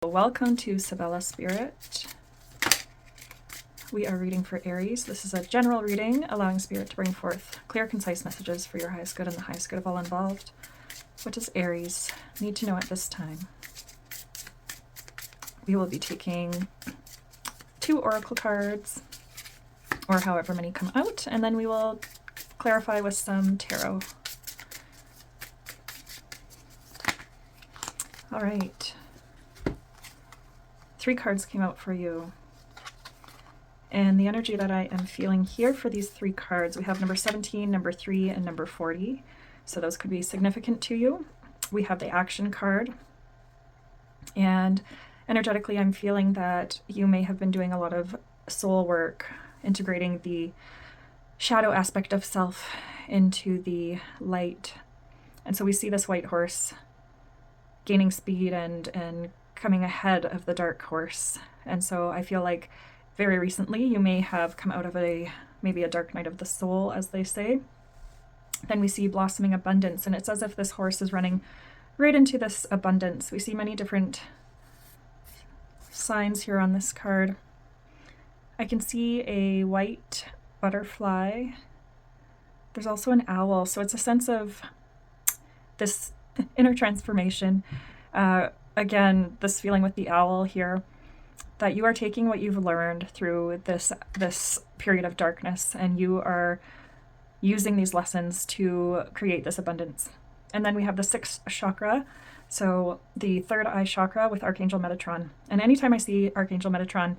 Welcome to Sabella Spirit. We are reading for Aries. This is a general reading, allowing Spirit to bring forth clear, concise messages for your highest good and the highest good of all involved. What does Aries need to know at this time? We will be taking 2 oracle cards, or however many come out, and then we will clarify with some tarot. All right. 3 cards came out for you. And the energy that I am feeling here for these 3 cards, we have number 17, number 3, and number 40. So those could be significant to you. We have the action card. And energetically, I'm feeling that you may have been doing a lot of soul work, integrating the shadow aspect of self into the light. And so we see this white horse gaining speed and coming ahead of the dark horse. And so I feel like very recently you may have come out of maybe a dark night of the soul, as they say. Then we see blossoming abundance, and it's as if this horse is running right into this abundance. We see many different signs here on this card. I can see a white butterfly. There's also an owl, so it's a sense of this inner transformation. Again, this feeling with the owl here, that you are taking what you've learned through this period of darkness, and you are using these lessons to create this abundance. And then we have the 6th chakra, so the 3rd eye chakra with Archangel Metatron. And anytime I see Archangel Metatron,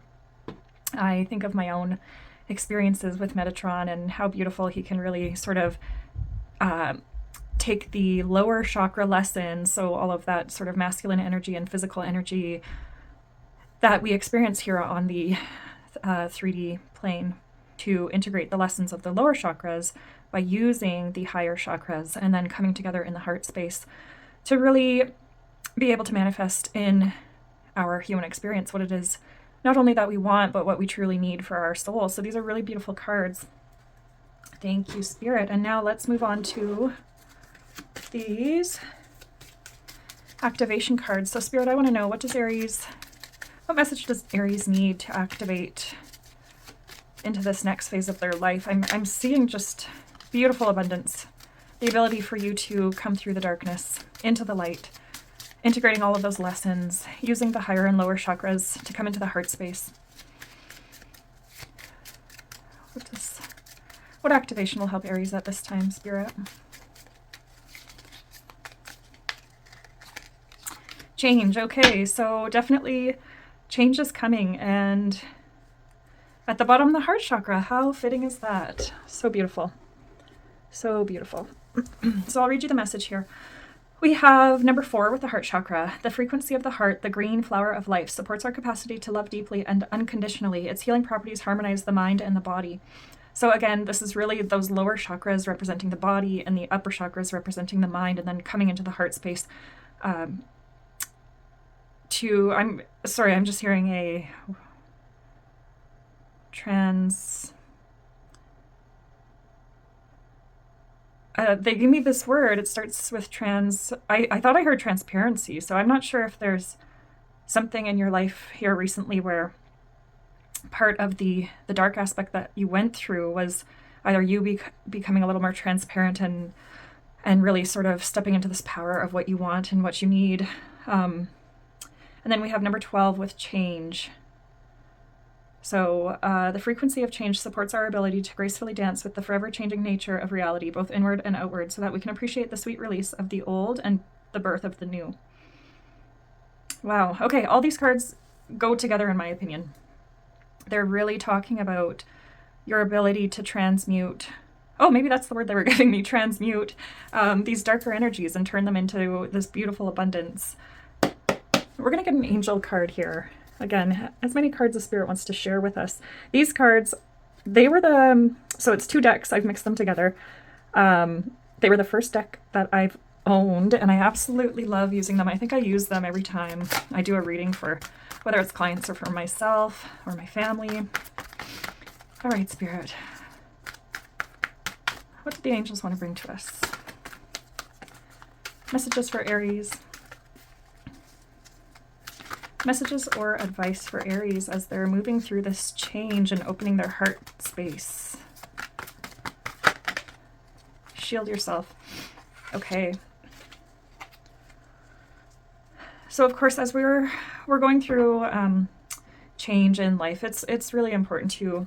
I think of my own experiences with Metatron and how beautiful he can really sort of take the lower chakra lessons, so all of that sort of masculine energy and physical energy that we experience here on the 3D plane, to integrate the lessons of the lower chakras by using the higher chakras and then coming together in the heart space to really be able to manifest in our human experience what it is, not only that we want, but what we truly need for our soul. So these are really beautiful cards. Thank you, Spirit. And now let's move on to these activation cards. So Spirit, I want to know, what message does Aries need to activate into this next phase of their life? I'm seeing just beautiful abundance, the ability for you to come through the darkness into the light, integrating all of those lessons, using the higher and lower chakras to come into the heart space. What activation will help Aries at this time, Spirit? Change. Okay, so definitely change is coming, and at the bottom, the heart chakra. How fitting is that? So beautiful. So beautiful. So I'll read you the message here. We have number 4 with the heart chakra. The frequency of the heart, the green flower of life, supports our capacity to love deeply and unconditionally. Its healing properties harmonize the mind and the body. So again, this is really those lower chakras representing the body and the upper chakras representing the mind, and then coming into the heart space. I'm just hearing a they give me this word. It starts with I thought I heard transparency. So I'm not sure if there's something in your life here recently where part of the dark aspect that you went through was either you becoming a little more transparent and really sort of stepping into this power of what you want and what you need. And then we have number 12 with change. So the frequency of change supports our ability to gracefully dance with the forever changing nature of reality, both inward and outward, so that we can appreciate the sweet release of the old and the birth of the new. Wow. Okay, all these cards go together in my opinion. They're really talking about your ability to transmute. Oh, maybe that's the word they were giving me, transmute these darker energies and turn them into this beautiful abundance. We're going to get an angel card here. Again, as many cards as Spirit wants to share with us. These cards, they were so it's 2 decks. I've mixed them together. They were the first deck that I've owned, and I absolutely love using them. I think I use them every time I do a reading, for whether it's clients or for myself or my family. All right, Spirit. What do the angels want to bring to us? Messages for Aries. Messages or advice for Aries as they're moving through this change and opening their heart space. Shield yourself. Okay. So of course, as we're going through change in life, it's really important to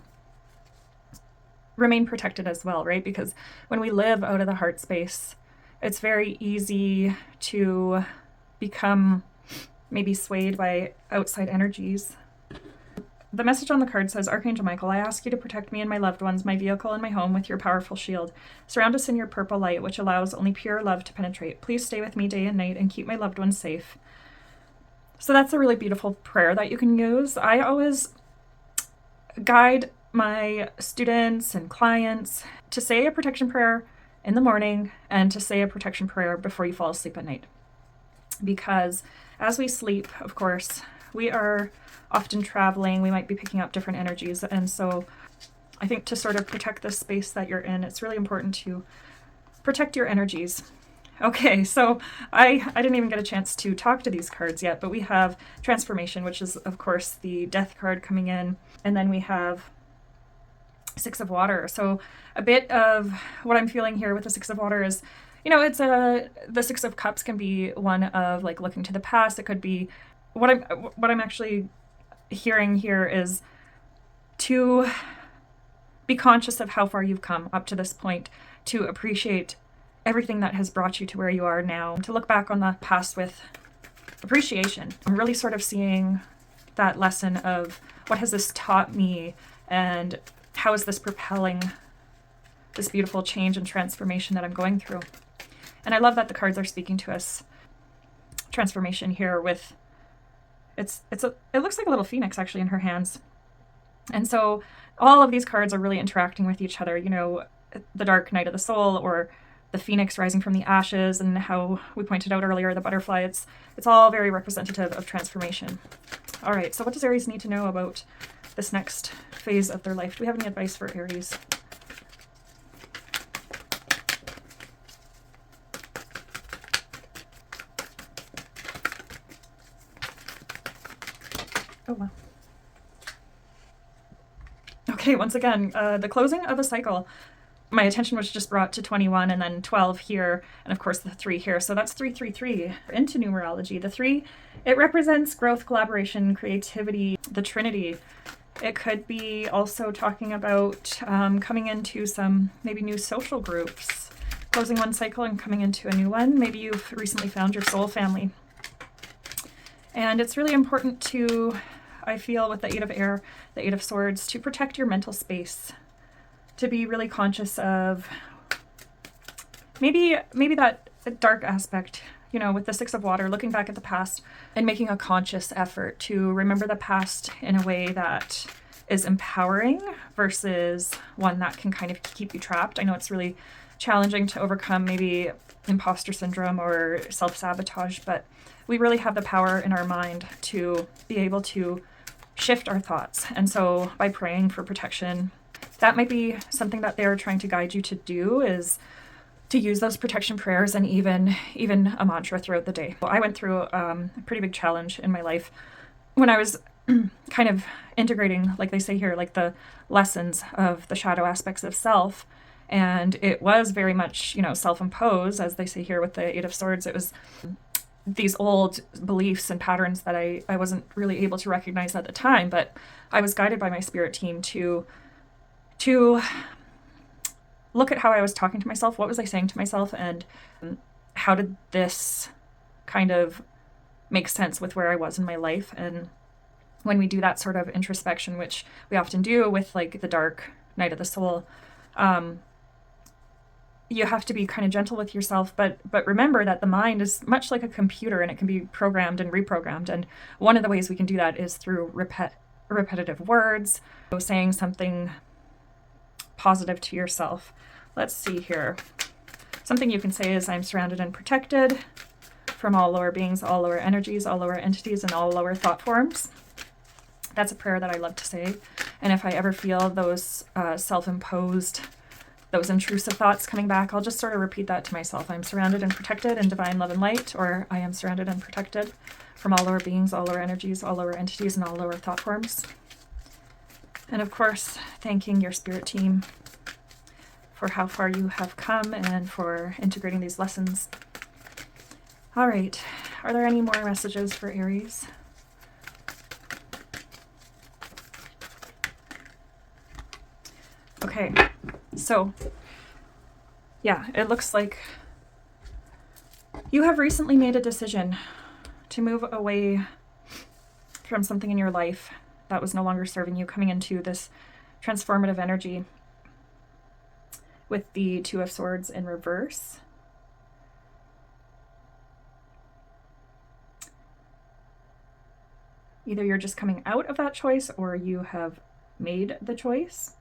remain protected as well, right? Because when we live out of the heart space, it's very easy to become maybe swayed by outside energies. The message on the card says, Archangel Michael, I ask you to protect me and my loved ones, my vehicle and my home with your powerful shield. Surround us in your purple light, which allows only pure love to penetrate. Please stay with me day and night and keep my loved ones safe. So that's a really beautiful prayer that you can use. I always guide my students and clients to say a protection prayer in the morning and to say a protection prayer before you fall asleep at night. Because as we sleep, of course, we are often traveling, we might be picking up different energies. And so I think to sort of protect the space that you're in, it's really important to protect your energies. Okay, so I didn't even get a chance to talk to these cards yet, but we have Transformation, which is, of course, the Death card coming in. And then we have Six of Water. So a bit of what I'm feeling here with the Six of Water is, it's the Six of Cups can be one of like looking to the past. It could be what I'm actually hearing here is to be conscious of how far you've come up to this point, to appreciate everything that has brought you to where you are now, to look back on the past with appreciation. I'm really sort of seeing that lesson of what has this taught me and how is this propelling this beautiful change and transformation that I'm going through. And I love that the cards are speaking to us. Transformation here with it looks like a little phoenix actually in her hands. And so all of these cards are really interacting with each other, the dark night of the soul or the phoenix rising from the ashes, and how we pointed out earlier, the butterfly. It's all very representative of transformation. All right, so what does Aries need to know about this next phase of their life? Do we have any advice for Aries? Oh, wow. Okay, once again, the closing of a cycle. My attention was just brought to 21 and then 12 here, and of course the 3 here. So that's 333 into numerology. The 3, it represents growth, collaboration, creativity, the Trinity. It could be also talking about coming into some maybe new social groups, closing one cycle and coming into a new one. Maybe you've recently found your soul family. And it's really important to, I feel, with the 8 of Air, the 8 of Swords, to protect your mental space, to be really conscious of maybe that dark aspect, with the 6 of Water, looking back at the past and making a conscious effort to remember the past in a way that is empowering versus one that can kind of keep you trapped. I know it's really challenging to overcome maybe imposter syndrome or self-sabotage, but we really have the power in our mind to be able to shift our thoughts. And so by praying for protection, that might be something that they're trying to guide you to do, is to use those protection prayers and even a mantra throughout the day. Well, I went through a pretty big challenge in my life when I was kind of integrating, like they say here, like the lessons of the shadow aspects of self. And it was very much, self-imposed, as they say here with the 8 of Swords. It was these old beliefs and patterns that I wasn't really able to recognize at the time, but I was guided by my spirit team to look at how I was talking to myself, what was I saying to myself, and how did this kind of make sense with where I was in my life. And when we do that sort of introspection, which we often do with like the dark night of the soul, you have to be kind of gentle with yourself, but remember that the mind is much like a computer and it can be programmed and reprogrammed. And one of the ways we can do that is through repetitive words, so saying something positive to yourself. Let's see here. Something you can say is, I'm surrounded and protected from all lower beings, all lower energies, all lower entities, and all lower thought forms. That's a prayer that I love to say. And if I ever feel those self-imposed, those intrusive thoughts coming back, I'll just sort of repeat that to myself. I'm surrounded and protected in divine love and light, or I am surrounded and protected from all lower beings, all lower energies, all lower entities, and all lower thought forms. And of course, thanking your spirit team for how far you have come and for integrating these lessons. All right, are there any more messages for Aries? Okay, so yeah, it looks like you have recently made a decision to move away from something in your life that was no longer serving you, coming into this transformative energy with the Two of Swords in reverse. Either you're just coming out of that choice or you have made the choice.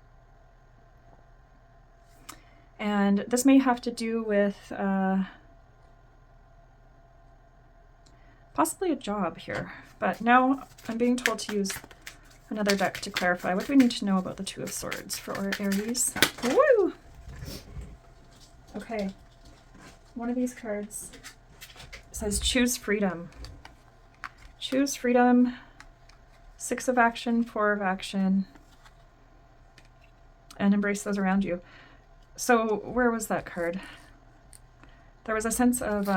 And this may have to do with possibly a job here. But now I'm being told to use another deck to clarify. What do we need to know about the Two of Swords for Aries? Woo! Okay. One of these cards says choose freedom. Choose freedom. 6 of action, 4 of action. And embrace those around you. So where was that card? There was a sense of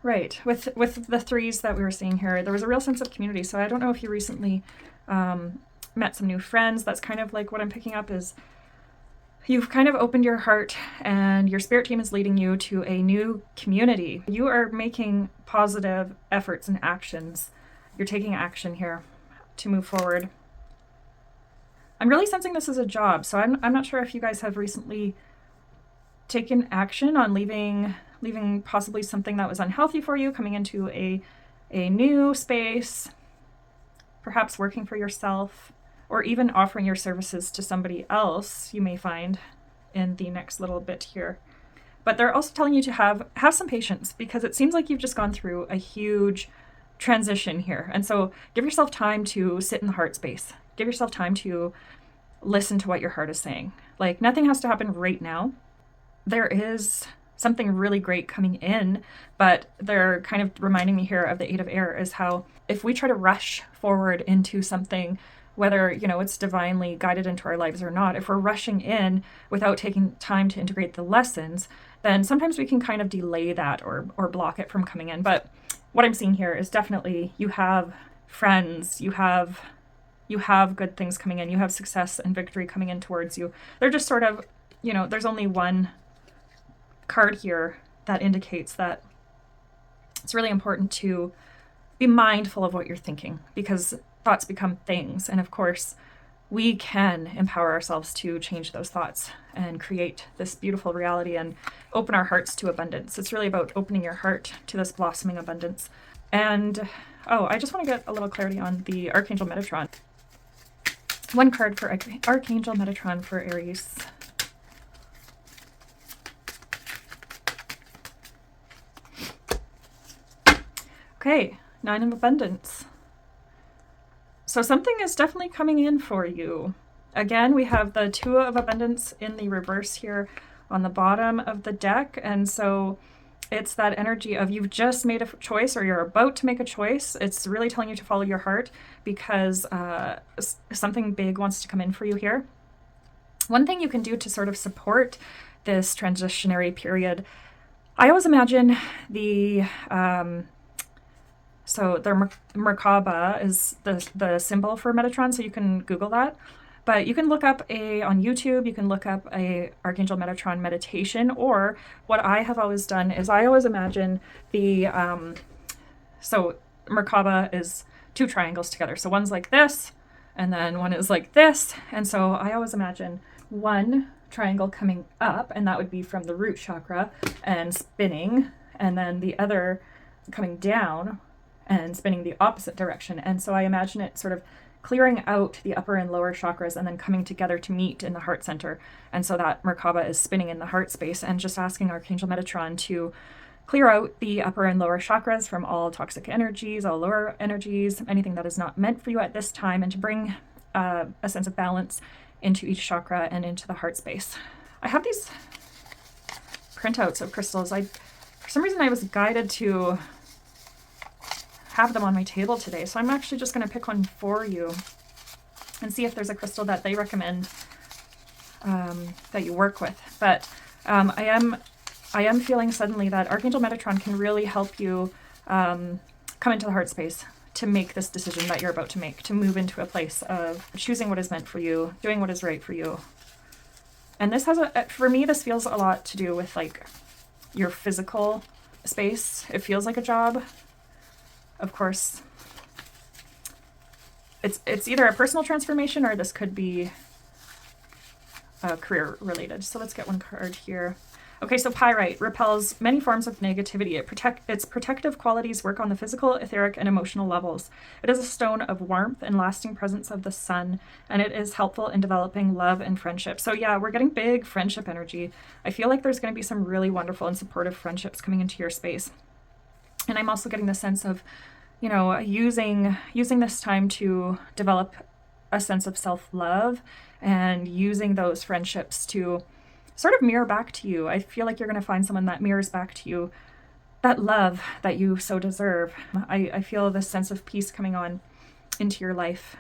right, with the 3s that we were seeing here, there was a real sense of community. So I don't know if you recently met some new friends. That's kind of like what I'm picking up is you've kind of opened your heart and your spirit team is leading you to a new community. You are making positive efforts and actions. You're taking action here to move forward. I'm really sensing this as a job. So I'm not sure if you guys have recently taken action on leaving possibly something that was unhealthy for you, coming into a new space, perhaps working for yourself, or even offering your services to somebody else, you may find in the next little bit here. But they're also telling you to have some patience, because it seems like you've just gone through a huge transition here. And so give yourself time to sit in the heart space. Give yourself time to listen to what your heart is saying. Like, nothing has to happen right now. There is something really great coming in, but they're kind of reminding me here of the 8 of Air, is how if we try to rush forward into something, whether, it's divinely guided into our lives or not, if we're rushing in without taking time to integrate the lessons, then sometimes we can kind of delay that or block it from coming in. But what I'm seeing here is definitely you have friends, you have good things coming in, you have success and victory coming in towards you. They're just sort of, there's only one card here that indicates that it's really important to be mindful of what you're thinking, because thoughts become things. And of course, we can empower ourselves to change those thoughts and create this beautiful reality and open our hearts to abundance. It's really about opening your heart to this blossoming abundance. And, I just want to get a little clarity on the Archangel Metatron. One card for Archangel Metatron for Aries. Okay, 9 of Abundance. So something is definitely coming in for you. Again, we have the 2 of Abundance in the reverse here on the bottom of the deck. And so it's that energy of you've just made a choice, or you're about to make a choice. It's really telling you to follow your heart, because something big wants to come in for you here. One thing you can do to sort of support this transitionary period, I always imagine the... So the Merkaba is the symbol for Metatron, so you can Google that. But you can look up on YouTube, you can look up a Archangel Metatron meditation, or what I have always done is I always imagine so Merkaba is 2 triangles together. So one's like this, and then one is like this. And so I always imagine one triangle coming up, and that would be from the root chakra and spinning, and then the other coming down and spinning the opposite direction. And so I imagine it sort of clearing out the upper and lower chakras and then coming together to meet in the heart center. And so that Merkaba is spinning in the heart space, and just asking Archangel Metatron to clear out the upper and lower chakras from all toxic energies, all lower energies, anything that is not meant for you at this time, and to bring a sense of balance into each chakra and into the heart space. I have these printouts of crystals. For some reason I was guided to have them on my table today. So I'm actually just going to pick one for you and see if there's a crystal that they recommend that you work with. But I am feeling suddenly that Archangel Metatron can really help you come into the heart space to make this decision that you're about to make, to move into a place of choosing what is meant for you, doing what is right for you. And this has for me, this feels a lot to do with like your physical space. It feels like a job. Of course, it's either a personal transformation or this could be career related. So let's get one card here. Okay, so pyrite repels many forms of negativity. Its protective qualities work on the physical, etheric, and emotional levels. It is a stone of warmth and lasting presence of the sun, and it is helpful in developing love and friendship. So yeah, we're getting big friendship energy. I feel like there's going to be some really wonderful and supportive friendships coming into your space. And I'm also getting the sense of, you know, using this time to develop a sense of self-love and using those friendships to sort of mirror back to you. I feel like you're going to find someone that mirrors back to you that love that you so deserve. I feel this sense of peace coming on into your life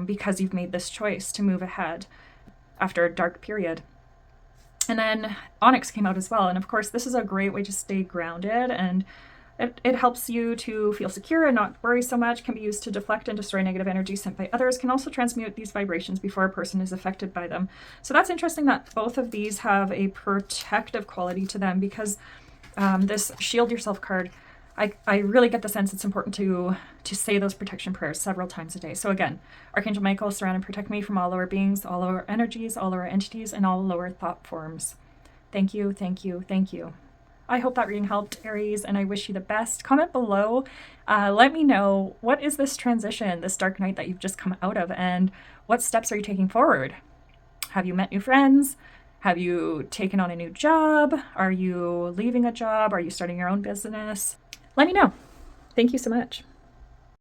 because you've made this choice to move ahead after a dark period. And then Onyx came out as well. And of course, this is a great way to stay grounded, and it helps you to feel secure and not worry so much, can be used to deflect and destroy negative energy sent by others, can also transmute these vibrations before a person is affected by them. So that's interesting that both of these have a protective quality to them, because this Shield Yourself card, I really get the sense it's important to say those protection prayers several times a day. So again, Archangel Michael, surround and protect me from all lower beings, all lower energies, all lower entities, and all lower thought forms. Thank you, thank you, thank you. I hope that reading helped, Aries, and I wish you the best. Comment below. Let me know, what is this transition, this dark night that you've just come out of, and what steps are you taking forward? Have you met new friends? Have you taken on a new job? Are you leaving a job? Are you starting your own business? Let me know. Thank you so much.